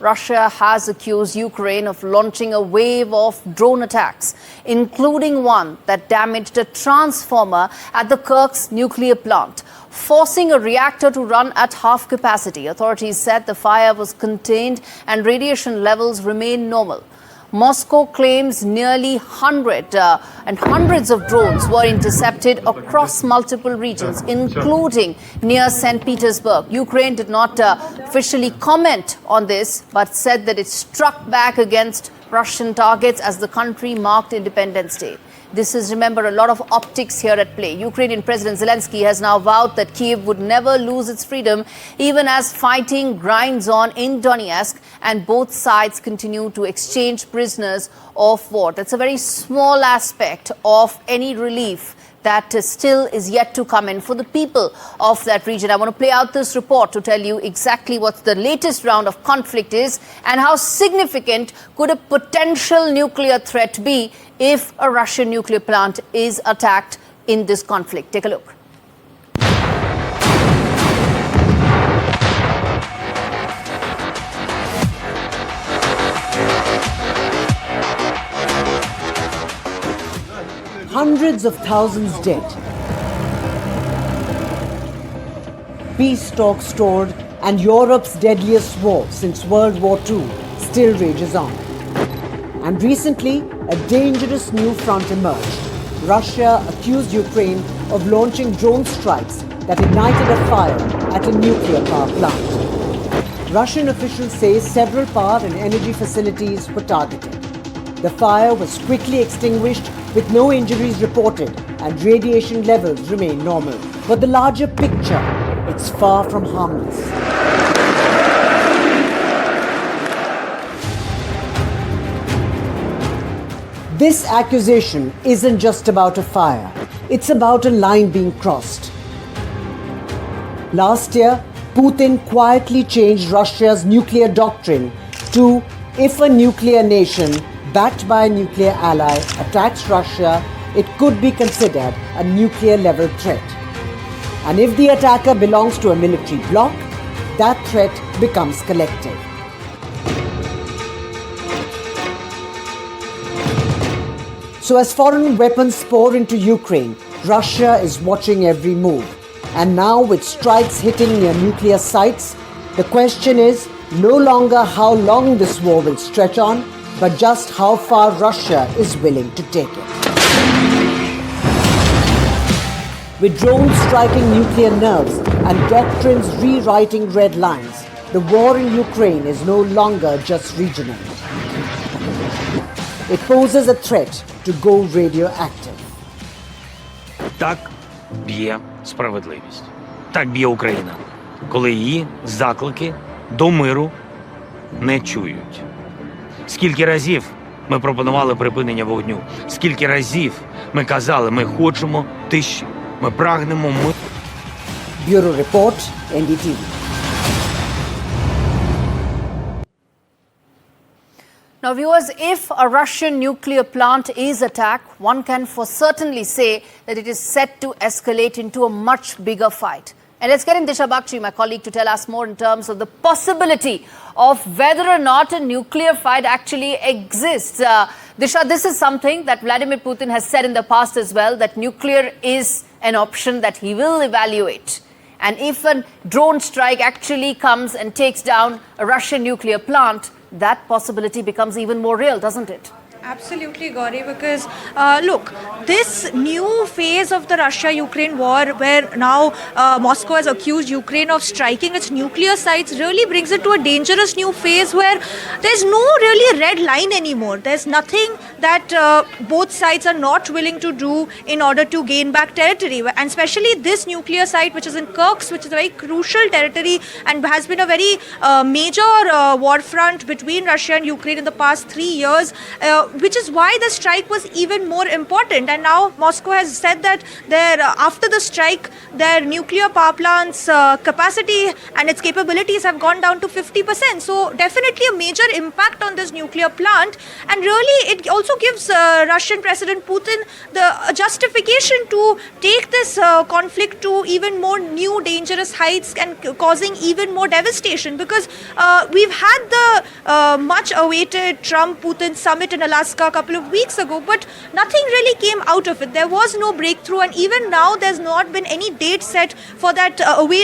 Russia has accused Ukraine of launching a wave of drone attacks, including one that damaged a transformer at the Kursk nuclear plant, forcing a reactor to run at half capacity. Authorities said the fire was contained and radiation levels remain normal. Moscow claims nearly hundreds of drones were intercepted across multiple regions, including near St. Petersburg. Ukraine did not officially comment on this, but said that it struck back against Russian targets as the country marked Independence Day. This is, remember, a lot of optics here at play. Ukrainian President Zelensky has now vowed that Kyiv would never lose its freedom, even as fighting grinds on in Donetsk and both sides continue to exchange prisoners of war. That's a very small aspect of any relief that still is yet to come in for the people of that region. I want to play out this report to tell you exactly what the latest round of conflict is and how significant could a potential nuclear threat be if a Russian nuclear plant is attacked in this conflict. Take a look. Hundreds of thousands dead. Peace talks stalled, and Europe's deadliest war since World War II still rages on. And recently, a dangerous new front emerged. Russia accused Ukraine of launching drone strikes that ignited a fire at a nuclear power plant. Russian officials say several power and energy facilities were targeted. The fire was quickly extinguished with no injuries reported and radiation levels remain normal. But the larger picture, it's far from harmless. This accusation isn't just about a fire, it's about a line being crossed. Last year, Putin quietly changed Russia's nuclear doctrine to, if a nuclear nation backed by a nuclear ally attacks Russia, it could be considered a nuclear-level threat. And if the attacker belongs to a military bloc, that threat becomes collective. So as foreign weapons pour into Ukraine, Russia is watching every move. And now with strikes hitting near nuclear sites, the question is no longer how long this war will stretch on, but just how far Russia is willing to take it. With drones striking nuclear nerves and doctrines rewriting red lines, the war in Ukraine is no longer just regional. It poses a threat to go radioactive. Так б'є справедливість. Так б'є Україна, коли її заклики до миру не чують. Скільки разів ми пропонували припинення вогню, скільки разів ми казали, ми хочемо тиші, ми прагнемо миру. Bureau Report, NDTV. Now, viewers, if a Russian nuclear plant is attacked, one can for certainly say that it is set to escalate into a much bigger fight. And let's get in Disha Bakshi, my colleague, to tell us more in terms of the possibility of whether or not a nuclear fight actually exists. Disha, this is something that Vladimir Putin has said in the past as well, that nuclear is an option that he will evaluate. And if a drone strike actually comes and takes down a Russian nuclear plant, that possibility becomes even more real, doesn't it? Absolutely, Gauri, because look, this new phase of the Russia-Ukraine war, where now Moscow has accused Ukraine of striking its nuclear sites, really brings it to a dangerous new phase where there's no really red line anymore. There's nothing that both sides are not willing to do in order to gain back territory. And especially this nuclear site, which is in Kursk, which is a very crucial territory and has been a very major war front between Russia and Ukraine in the past 3 years, which is why the strike was even more important. And now Moscow has said that after the strike, their nuclear power plant's capacity and its capabilities have gone down to 50%. So definitely a major impact on this nuclear plant. And really, it also also gives Russian President Putin the justification to take this conflict to even more new dangerous heights and causing even more devastation, because we've had the much awaited Trump-Putin summit in Alaska a couple of weeks ago, but nothing really came out of it. There was no breakthrough, and even now there's not been any date set for that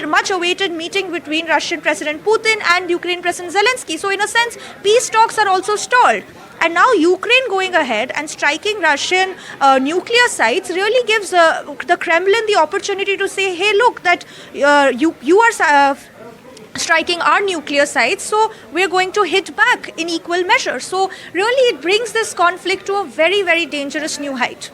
much awaited meeting between Russian President Putin and Ukraine President Zelensky. So in a sense, peace talks are also stalled. And now Ukraine going ahead and striking Russian nuclear sites really gives the Kremlin the opportunity to say, hey, look, that you are striking our nuclear sites, so we're going to hit back in equal measure. So really it brings this conflict to a very, very dangerous new height.